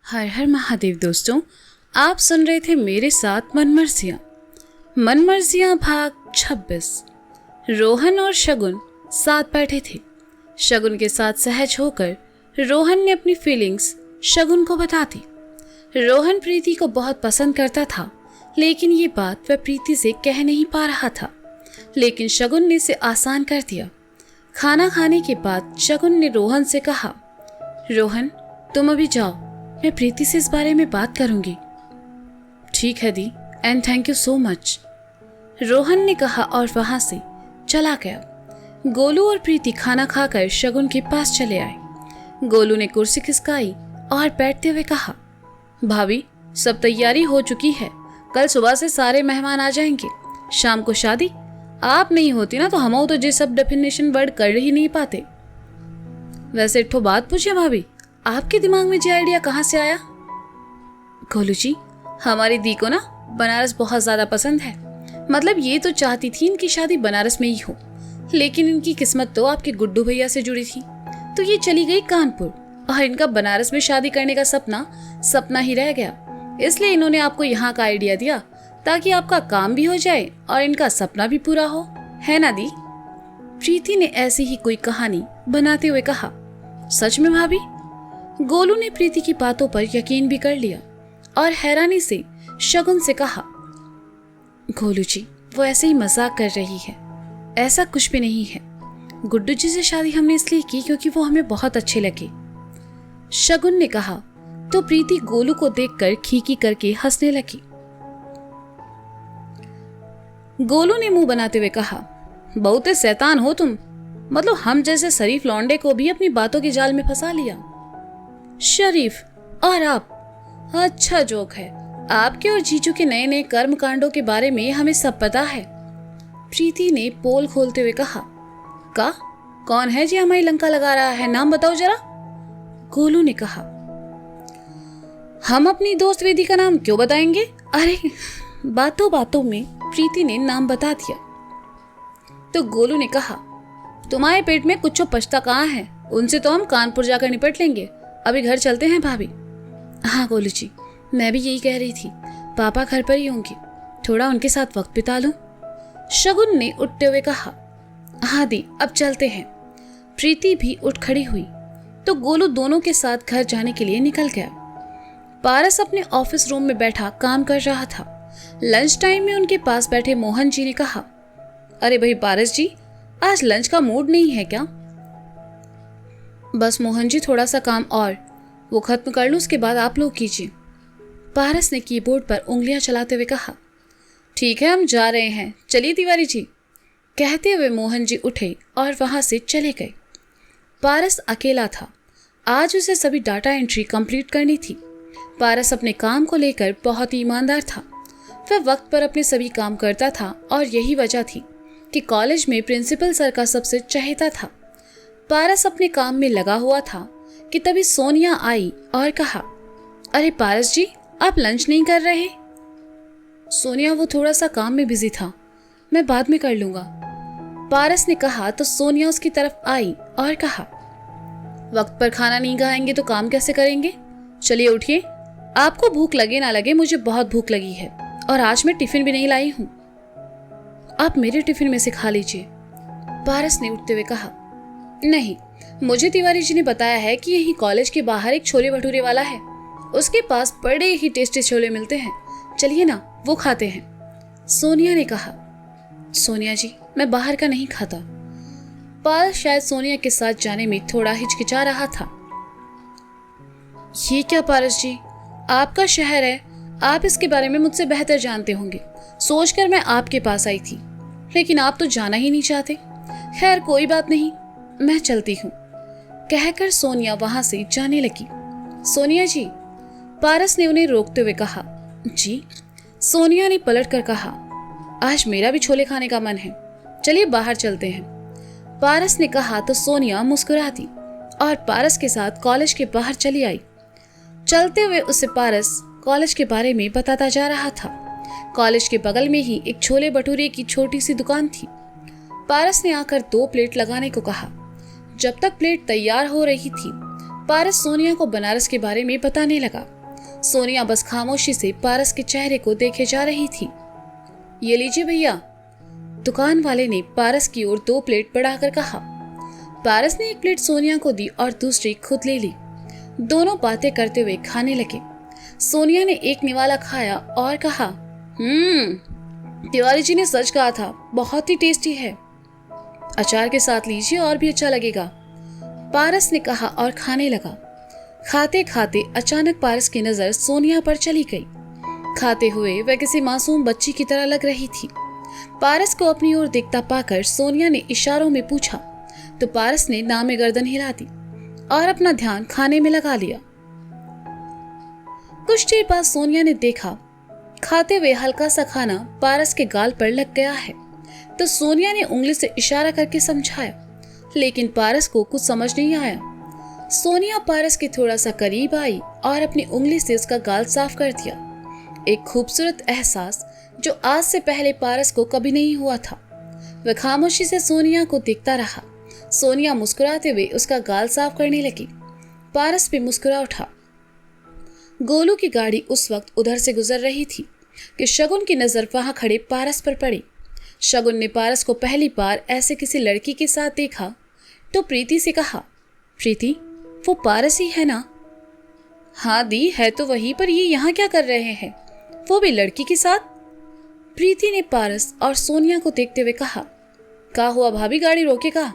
हर हर महादेव दोस्तों, आप सुन रहे थे मेरे साथ मनमर्जियाँ भाग 26। रोहन और शगुन साथ बैठे थे। शगुन के साथ सहज होकर रोहन ने अपनी फीलिंग्स शगुन को बता दी। रोहन प्रीति को बहुत पसंद करता था, लेकिन ये बात वह प्रीति से कह नहीं पा रहा था। लेकिन शगुन ने इसे आसान कर दिया। खाना खाने के बाद शगुन ने रोहन से कहा, रोहन तुम अभी जाओ, मैं प्रीति से इस बारे में बात करूंगी। ठीक है दी, and thank you so much, Rohan ने कहा और वहां से चला गया। गोलू और प्रीति खाना खाकर शगुन के पास चले आए। गोलू ने कुर्सी खिसकाई और बैठते हुए कहा, भाभी सब तैयारी हो चुकी है, कल सुबह से सारे मेहमान आ जाएंगे, शाम को शादी। आप नहीं होती ना तो हम तो ये सब डेफिनेशन वर्ड कर ही नहीं पाते। वैसे एक ठो बात पूछे भाभी, आपके दिमाग में ये आइडिया कहाँ से आया? गोलू जी, हमारी दी को ना बनारस बहुत ज्यादा पसंद है। मतलब ये तो चाहती थी इनकी शादी बनारस में ही हो, लेकिन इनकी किस्मत तो आपके गुड्डू भैया से जुड़ी थी, तो ये चली गई कानपुर और इनका बनारस में शादी करने का सपना ही रह गया। इसलिए इन्होंने आपको यहाँ का आइडिया दिया ताकि आपका काम भी हो जाए और इनका सपना भी पूरा हो, है ना दी? प्रीति ने ऐसी ही कोई कहानी बनाते हुए कहा। सच में भाभी? गोलू ने प्रीति की बातों पर यकीन भी कर लिया और हैरानी से शगुन से कहा, गोलू जी वो ऐसे ही मजाक कर रही है, ऐसा कुछ भी नहीं है। गुड्डू जी से शादी हमने इसलिए की क्योंकि वो हमें बहुत अच्छे लगे, शगुन ने कहा। तो प्रीति गोलू को देखकर खीखी करके हंसने लगी। गोलू ने मुंह बनाते हुए कहा, बहुत शैतान हो तुम, मतलब हम जैसे शरीफ लौंडे को भी अपनी बातों के जाल में फंसा लिया। शरीफ और आप? अच्छा जोक है। आपके और जीजू के नए नए कर्म कांडों के बारे में हमें सब पता है, प्रीति ने पोल खोलते हुए कहा। का कौन है जी हमारी लंका लगा रहा है, नाम बताओ जरा, गोलू ने कहा। हम अपनी दोस्त वेदी का नाम क्यों बताएंगे? अरे बातों बातों में प्रीति ने नाम बता दिया। तो गोलू ने कहा, तुम्हारे पेट में कुछ पछता कहाँ है, उनसे तो हम कानपुर जाकर निपट लेंगे। अभी घर चलते हैं भाभी। हाँ गोलू जी, मैं भी यही कह रही थी, पापा घर पर ही होंगे, थोड़ा उनके साथ वक्त बिता लूं, शगुन ने उठते हुए कहा। हाँ दी, अब चलते हैं। प्रीति भी उठ खड़ी हुई तो गोलू दोनों के साथ घर जाने के लिए निकल गया। पारस अपने ऑफिस रूम में बैठा काम कर रहा था। लंच टाइम में उनके पास बैठे मोहन जी ने कहा, अरे भाई पारस जी, आज लंच का मूड नहीं है क्या? बस मोहन जी, थोड़ा सा काम और वो खत्म कर लूं, उसके बाद आप लोग कीजिए, पारस ने कीबोर्ड पर उंगलियां चलाते हुए कहा। ठीक है, हम जा रहे हैं, चलिए तिवारी जी, कहते हुए मोहन जी उठे और वहां से चले गए। पारस अकेला था। आज उसे सभी डाटा एंट्री कंप्लीट करनी थी। पारस अपने काम को लेकर बहुत ही ईमानदार था। वह वक्त पर अपने सभी काम करता था और यही वजह थी कि कॉलेज में प्रिंसिपल सर का सबसे चहेता था। पारस अपने काम में लगा हुआ था कि तभी सोनिया आई और कहा, अरे पारस जी, आप लंच नहीं कर रहे? सोनिया, वो थोड़ा सा काम में बिजी था, मैं बाद में कर लूंगा, पारस ने कहा। तो सोनिया उसकी तरफ आई और कहा, वक्त पर खाना नहीं खाएंगे तो काम कैसे करेंगे? चलिए उठिए, आपको भूख लगे ना लगे, मुझे बहुत भूख लगी है और आज मैं टिफिन भी नहीं लाई हूं, आप मेरे टिफिन में से खा लीजिए, पारस ने उठते हुए कहा। नहीं, मुझे तिवारी जी ने बताया है कि यही कॉलेज के बाहर एक छोले भटूरे वाला है, उसके पास बड़े ही टेस्टी छोले मिलते हैं, चलिए ना वो खाते हैं, सोनिया ने कहा। सोनिया जी, मैं बाहर का नहीं खाता। पारस शायद सोनिया के साथ जाने में थोड़ा हिचकिचा रहा था। ये क्या पारस जी, आपका शहर है, आप इसके बारे में मुझसे बेहतर जानते होंगे, सोचकर मैं आपके पास आई थी, लेकिन आप तो जाना ही नहीं चाहते। खैर कोई बात नहीं, मैं चलती हूँ, कहकर सोनिया वहां से जाने लगी। सोनिया जी, पारस ने उन्हें रोकते हुए कहा। जी, सोनिया ने पलटकर कहा, आज मेरा भी छोले खाने का मन है, चलिए बाहर चलते हैं, पारस ने कहा। तो सोनिया मुस्कुरा दी और पारस के साथ कॉलेज के बाहर चली आई। चलते हुए उसे पारस कॉलेज के बारे में बताता जा रहा था। कॉलेज के बगल में ही एक छोले भटूरे की छोटी सी दुकान थी। पारस ने आकर 2 प्लेट लगाने को कहा। जब तक प्लेट तैयार हो रही थी, पारस सोनिया को बनारस के बारे में बताने लगा। सोनिया बस खामोशी से पारस के चेहरे को देखे जा रही थी। ये लीजिए भैया, दुकान वाले ने पारस की ओर 2 प्लेट बढ़ाकर कहा। पारस ने 1 प्लेट सोनिया को दी और दूसरी खुद ले ली। दोनों बातें करते हुए खाने लगे। सोनिया ने एक निवाला खाया और कहा, तिवारी जी ने सच कहा था, बहुत ही टेस्टी है। अचार के साथ लीजिए और भी अच्छा लगेगा, पारस ने कहा और खाने लगा। खाते खाते अचानक पारस की नजर सोनिया पर चली गई। खाते हुए वह किसी मासूम बच्ची की तरह लग रही थी। पारस को अपनी ओर देखता पाकर सोनिया ने इशारों में पूछा तो पारस ने नामे गर्दन हिला दी और अपना ध्यान खाने में लगा लिया। कुछ देर बाद सोनिया ने देखा खाते हुए हल्का सा खाना पारस के गाल पर लग गया है, तो सोनिया ने उंगली से इशारा करके समझाया, लेकिन पारस को कुछ समझ नहीं आया। सोनिया पारस के थोड़ा सा करीब आई और अपनी उंगली से उसका गाल साफ कर दिया। एक खूबसूरत एहसास जो आज से पहले पारस को कभी नहीं हुआ था। वह खामोशी से सोनिया को देखता रहा। सोनिया मुस्कुराते हुए उसका गाल साफ करने लगी। पारस भी मुस्कुरा उठा। गोलू की गाड़ी उस वक्त उधर से गुजर रही थी कि शगुन की नजर वहां खड़े पारस पर पड़ी। शगुन ने पारस को पहली बार ऐसे किसी लड़की के साथ देखा तो प्रीति से कहा, प्रीति, वो पारस ही है ना? हाँ दी, है तो वही, पर ये यहाँ क्या कर रहे हैं, वो भी लड़की के साथ? प्रीति ने पारस और सोनिया को देखते हुए कहा। क्या हुआ भाभी, गाड़ी रोकेगा?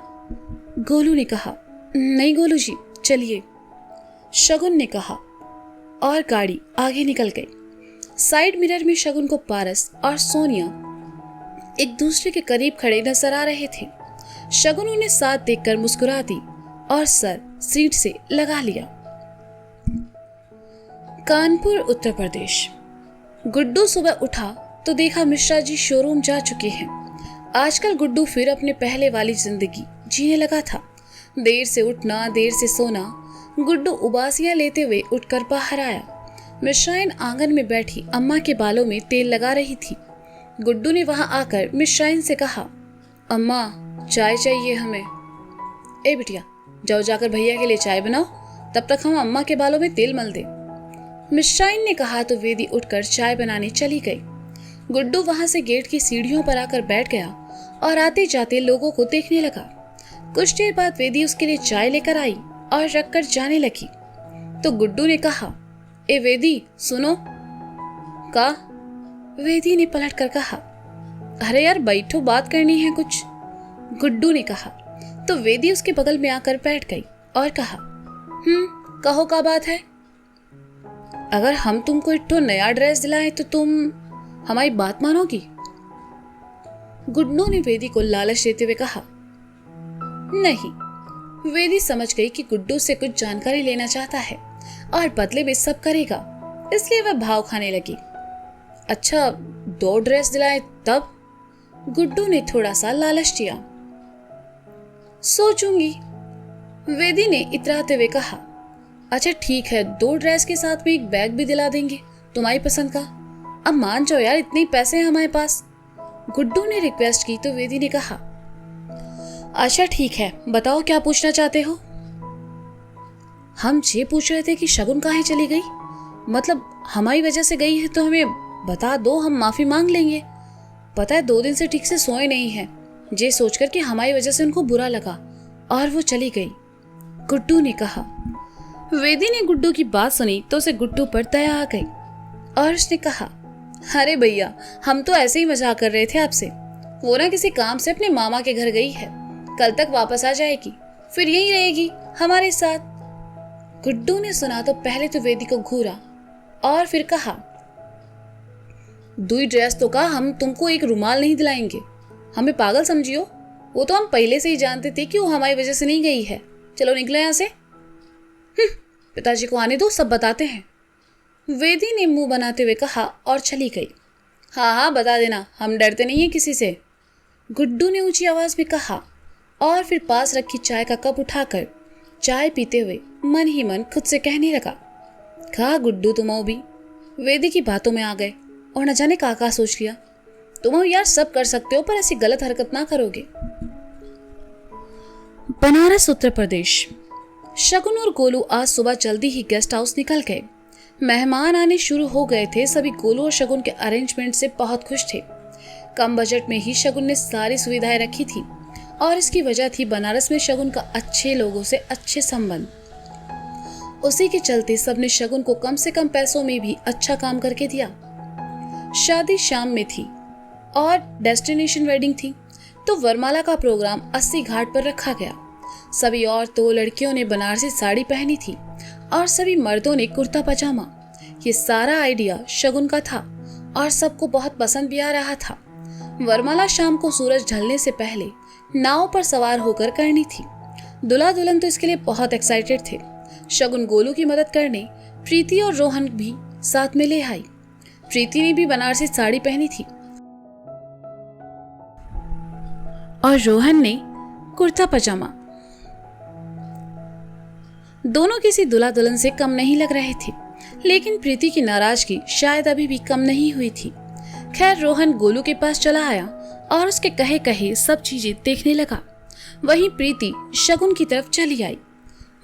गोलू ने कहा। नहीं गोलू जी, चलिए, शगुन ने कहा और गाड़ी आगे निकल गई। साइड मिरर में शगुन को पारस और सोनिया एक दूसरे के करीब खड़े नजर आ रहे थे। शगुन उन्हें साथ देखकर मुस्कुरा दी और सर सीट से लगा लिया। कानपुर, उत्तर प्रदेश। गुड्डू सुबह उठा तो देखा मिश्रा जी शोरूम जा चुके हैं। आजकल गुड्डू फिर अपने पहले वाली जिंदगी जीने लगा था। देर से उठना, देर से सोना। गुड्डू उबासियां लेते हुए उठकर बाहर आया। मिश्राइन आंगन में बैठी अम्मा के बालों में तेल लगा रही थी। गुड्डू ने वहां आकर मिश्राइन से कहा, अम्मा चाय चाहिए हमें। ए बिटिया, जाओ जाकर भैया के लिए चाय बनाओ, तब तक हम अम्मा के बालों में तेल मल दे। मिश्राइन ने कहा तो वेदी उठकर चाय बनाने चली गई। गुड्डू वहां से गेट की सीढ़ियों पर आकर बैठ गया और आते जाते लोगों को देखने लगा। कुछ देर बाद वेदी उसके लिए चाय लेकर आई और रखकर जाने लगी तो गुड्डू ने कहा, ए वेदी सुनो। का? वेदी ने पलट कर कहा, अरे यार बैठो, बात करनी है कुछ, गुड्डू ने कहा। तो वेदी उसके बगल में आकर बैठ गई और कहा, कहो क्या बात है? अगर हम तुमको एक तो नया ड्रेस दिलाएं तो तुम हमारी बात मानोगी? गुड्डू ने वेदी को लालच देते हुए कहा। नहीं। वेदी समझ गई कि गुड्डू से कुछ जानकारी लेना चाहता है और बदले में सब करेगा, इसलिए वह भाव खाने लगी। अच्छा, 2 ड्रेस दिलाएं तब? गुड्डू ने थोड़ा सा लालच दिया। सोचूंगी, वेदी ने इतराते हुए कहा। अच्छा ठीक है, 2 ड्रेस के साथ में एक बैग भी दिला देंगे तुम्हारी पसंद का। अब मान जाओ यार, इतने पैसे हैं हमारे पास। गुड्डू ने रिक्वेस्ट की तो वेदी ने कहा, अच्छा ठीक है, बताओ क्या पूछना चाहते हो? हम ये पूछ रहे थे कि शगुन कहाँ चली गई, मतलब हमारी वजह से गई है तो हमें बता दो, हम माफी मांग लेंगे। पता है 2 दिन से ठीक से सोए नहीं है, ये सोचकर कि हमारी वजह से उनको बुरा लगा और वो चली गई, गुड्डू ने कहा। वेदी ने गुड्डू की बात सुनी तो उसे गुड्डू पर दया आ गई और उसने कहा, अरे भैया, हम तो ऐसे ही मजाक कर रहे थे आपसे। वो ना किसी काम से अपने मामा के घर गई है, कल तक वापस आ जाएगी, फिर यहीं रहेगी हमारे साथ। गुड्डू ने सुना तो पहले तो वेदी को घूरा और फिर कहा, 2 ड्रेस तो कहा, हम तुमको एक रुमाल नहीं दिलाएंगे, हमें पागल समझियो। वो तो हम पहले से ही जानते थे कि वो हमारी वजह से नहीं गई है। चलो निकलो यहाँ से। पिताजी को आने दो, सब बताते हैं, वेदी ने मुंह बनाते हुए कहा और चली गई। हाँ बता देना, हम डरते नहीं है किसी से, गुड्डू ने ऊंची आवाज में कहा और फिर पास रखी चाय का कप उठाकर चाय पीते हुए मन ही मन खुद से कहने लगा, कहा गुड्डू तुम भी वेदी की बातों में आ गए और न जाने का सोच लिया। तुम यार सब कर सकते हो, पर ऐसी गलत हरकत ना करोगे। बनारस, उत्तर प्रदेश। शगुन और गोलू आज सुबह जल्दी ही गेस्ट हाउस निकल गए। मेहमान आने शुरू हो गए थे। सभी गोलू और शगुन के अरेंजमेंट से बहुत खुश थे। कम बजट में ही शगुन ने सारी सुविधाएं रखी थी और इसकी वजह थी बनारस में शगुन का अच्छे लोगों से अच्छे संबंध। उसी के चलते सबने शगुन को कम से कम पैसों में भी अच्छा काम करके दिया। शादी शाम में थी और डेस्टिनेशन वेडिंग थी, तो वरमाला का प्रोग्राम 80 घाट पर रखा गया। सभी औरतों लड़कियों ने बनारसी साड़ी पहनी थी और सभी मर्दों ने कुर्ता पजामा। ये सारा आइडिया शगुन का था और सबको बहुत पसंद भी आ रहा था। वरमाला शाम को सूरज ढलने से पहले नाव पर सवार होकर करनी थी। दूल्हा दुल्हन तो इसके लिए बहुत एक्साइटेड थे। शगुन गोलू की मदद करने प्रीति और रोहन भी साथ में ले आई। प्रीति ने भी बनारसी साड़ी पहनी थी और रोहन ने कुर्ता पजामा। दोनों किसी दूल्हा दुल्हन से कम नहीं लग रहे थे, लेकिन प्रीति की नाराजगी शायद अभी भी कम नहीं हुई थी। खैर रोहन गोलू के पास चला आया और उसके कहे कहे सब चीजें देखने लगा। वहीं प्रीति शगुन की तरफ चली आई।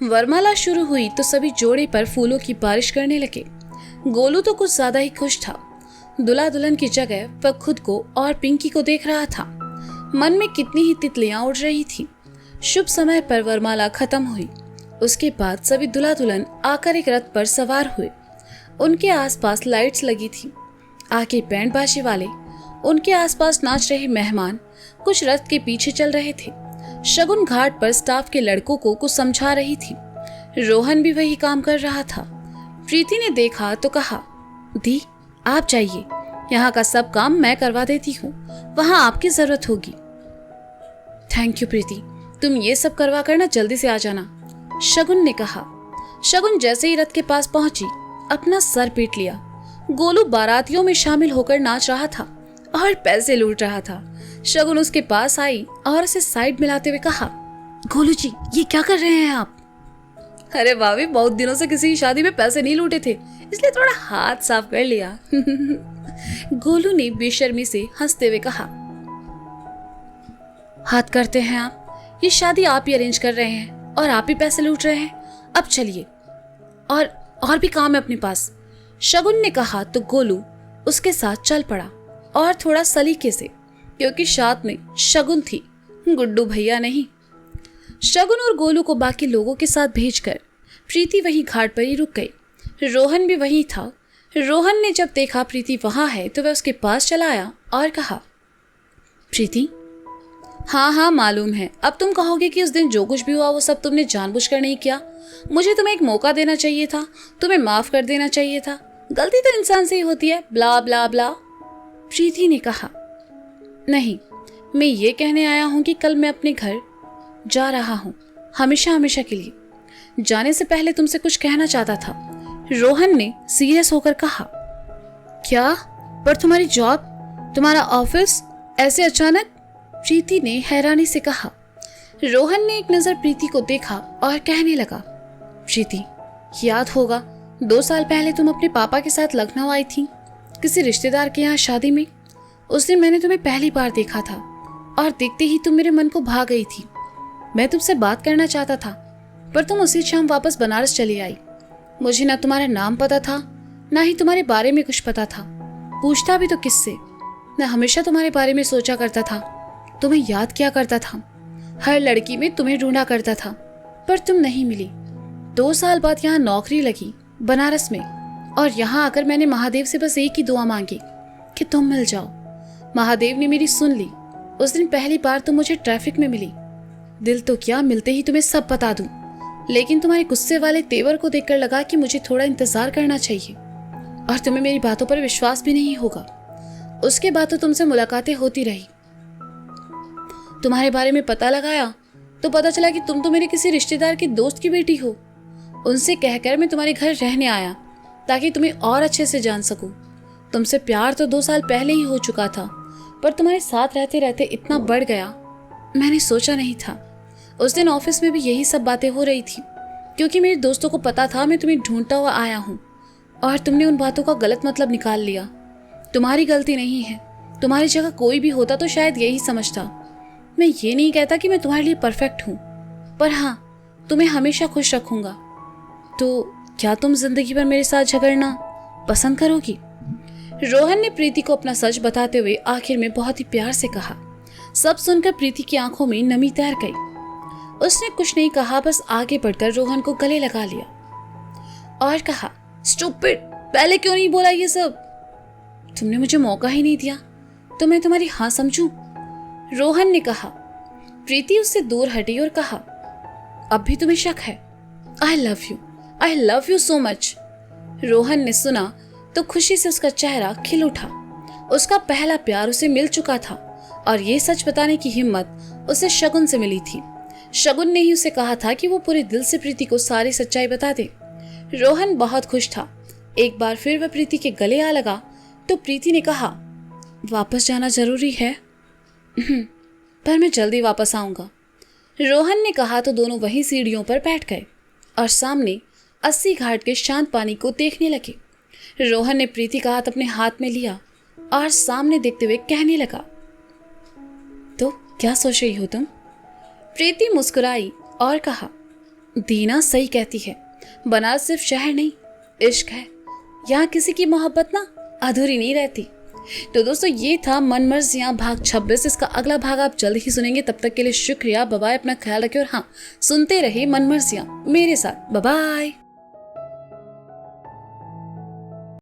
वरमाला शुरू हुई तो सभी जोड़े पर फूलों की बारिश करने लगे। गोलू तो कुछ ज्यादा ही खुश था। दूल्हा दुल्हन की जगह वह खुद को और पिंकी को देख रहा था। मन में कितनी ही तितलियां उड़ रही थी। शुभ समय पर वरमाला खत्म हुई। उसके बाद सभी दूल्हा दुल्हन आकर एक रथ पर सवार हुए। उनके आसपास लाइट्स लगी थी। आगे बैंड बाजे वाले, उनके आसपास नाच रहे मेहमान कुछ रथ के पीछे चल रहे थे। शगुन घाट पर स्टाफ के लड़कों को कुछ समझा रही थी। रोहन भी वही काम कर रहा था। प्रीति ने देखा तो कहा, दी आप जाइए, यहाँ का सब काम मैं करवा देती हूँ, वहाँ आपकी जरूरत होगी। थैंक यू प्रीति, तुम ये सब करवा कर ना जल्दी से आ जाना, शगुन ने कहा। शगुन जैसे ही रथ के पास पहुंची अपना सर पीट लिया। गोलू बारातियों में शामिल होकर नाच रहा था और पैसे लूट रहा था। शगुन उसके पास आई और उसे साइड मिलाते हुए कहा, गोलू जी ये क्या कर रहे हैं आप? अरे भाभी, बहुत दिनों से किसी की शादी में पैसे नहीं लूटे थे, इसलिए थोड़ा हाथ साफ कर लिया। गोलू ने बेशर्मी से हंसते हुए कहा, हाथ करते हैं आप? ये शादी आप ही अरेंज कर रहे हैं और आप ही पैसे लूट रहे हैं। अब चलिए, और भी काम है अपने पास, शगुन ने कहा। तो गोलू उसके साथ चल पड़ा और थोड़ा सलीके से, क्योंकि साथ में शगुन थी, गुड्डू भैया नहीं। शगुन और गोलू को बाकी लोगों के साथ भेजकर प्रीति वहीं घाट पर ही रुक गई। रोहन भी वहीं था। रोहन ने जब देखा प्रीति वहां है तो वह उसके पास चला आया और कहा, प्रीति? हाँ मालूम है। अब तुम कहोगे कि उस दिन जो कुछ भी हुआ वो सब तुमने जानबूझकर नहीं किया। मुझे तुम्हें एक मौका देना चाहिए था, तुम्हें माफ कर देना चाहिए था। गलती तो इंसान से ही होती है, ब्ला ब्ला ब्ला। प्रीति ने कहा, नहीं, मैं ये कहने आया हूं कि कल मैं अपने घर जा रहा हूं, हमेशा हमेशा के लिए। जाने से पहले तुमसे कुछ कहना चाहता था। रोहन ने सीरियस होकर कहा, क्या? पर तुम्हारी जॉब, तुम्हारा ऑफिस ऐसे अचानक? प्रीति ने हैरानी से कहा। रोहन ने एक नजर प्रीति को देखा और कहने लगा, प्रीति याद होगा 2 साल पहले तुम अपने पापा के साथ लखनऊ आई थी किसी रिश्तेदार के यहाँ शादी में। उस दिन मैंने तुम्हें पहली बार देखा था और देखते ही तुम मेरे मन को भा गई थी। मैं तुमसे बात करना चाहता था पर तुम उसी शाम वापस बनारस चली आई। मुझे ना तुम्हारा नाम पता था, ना ही तुम्हारे बारे में कुछ पता था। पूछता भी तो किससे? मैं हमेशा तुम्हारे बारे में सोचा करता था, तुम्हें याद किया करता था, हर लड़की में तुम्हें ढूंढा करता था, पर तुम नहीं मिली। 2 साल बाद यहाँ नौकरी लगी बनारस में और यहाँ आकर मैंने महादेव से बस एक ही दुआ मांगी कि तुम मिल जाओ। महादेव ने मेरी सुन ली। उस दिन पहली बार तुम मुझे ट्रैफिक में मिली। दिल तो क्या, मिलते ही तुम्हें सब बता दूं, लेकिन तुम्हारे गुस्से वाले तेवर को देखकर लगा कि मुझे थोड़ा इंतजार करना चाहिए और तुम्हें मेरी बातों पर विश्वास भी नहीं होगा। उसके बाद तो तुमसे मुलाकातें होती रही। तुम्हारे बारे में पता लगाया तो पता चला कि तुम तो मेरे किसी रिश्तेदार के दोस्त की बेटी हो। उनसे कहकर मैं तुम्हारे घर रहने आया ताकि तुम्हें और अच्छे से जान सकूं। तुमसे प्यार तो 2 साल पहले ही हो चुका था, पर तुम्हारे साथ रहते रहते इतना बढ़ गया, मैंने सोचा नहीं था। उस दिन ऑफिस में भी यही सब बातें हो रही थी, क्योंकि मेरे दोस्तों को पता था मैं तुम्हें ढूंढता हुआ आया हूँ और तुमने उन बातों का गलत मतलब निकाल लिया। तुम्हारी गलती नहीं है, तुम्हारी जगह कोई भी होता तो शायद यही समझता। मैं ये नहीं कहता कि मैं तुम्हारे लिए परफेक्ट हूँ, पर हाँ, तुम्हें हमेशा खुश रखूंगा। तो क्या तुम जिंदगी भर मेरे साथ झगड़ना पसंद करोगी? रोहन ने प्रीति को अपना सच बताते हुए आखिर में बहुत ही प्यार से कहा। सब सुनकर प्रीति की आंखों में नमी तैर गई। उसने कुछ नहीं कहा, बस आगे बढ़कर रोहन को गले लगा लिया और कहा, स्टूपिड, पहले क्यों नहीं बोला ये सब? तुमने मुझे मौका ही नहीं दिया तो मैं तुम्हारी हाँ समझूं? रोहन ने कहा। प्रीति उससे दूर हटी और कहा, अब भी तुम्हें शक है? I love you so much. Rohan ने सुना तो खुशी से उसका चेहरा खिल उठा। उसका पहला प्यार उसे मिल चुका था और ये सच बताने की हिम्मत उसे शगुन से मिली थी। शगुन ने ही उसे कहा था कि वो पूरे दिल से प्रीति को सारी सच्चाई बता दे। रोहन बहुत खुश था। एक बार फिर वह प्रीति के गले आ लगा तो प्रीति ने कहा, वापस जाना जरूरी है? पर मैं जल्दी वापस आऊंगा। रोहन ने कहा तो दोनों वहीं सीढ़ियों पर बैठ गए और सामने 80 घाट के शांत पानी को देखने लगे। रोहन ने प्रीति का हाथ अपने हाथ में लिया और सामने देखते हुए कहने लगा, तो क्या सोच रही हो तुम? प्रीति मुस्कुराई और कहा, दीना सही कहती है, बनारस सिर्फ शहर नहीं, इश्क है। यहाँ किसी की मोहब्बत ना अधूरी नहीं रहती। तो दोस्तों, ये था मनमर्जियाँ भाग 26। इसका अगला भाग आप जल्द ही सुनेंगे। तब तक के लिए शुक्रिया, बाय बाय, अपना ख्याल रखें और हाँ, सुनते रहिए मनमर्जियाँ मेरे साथ। Bye bye.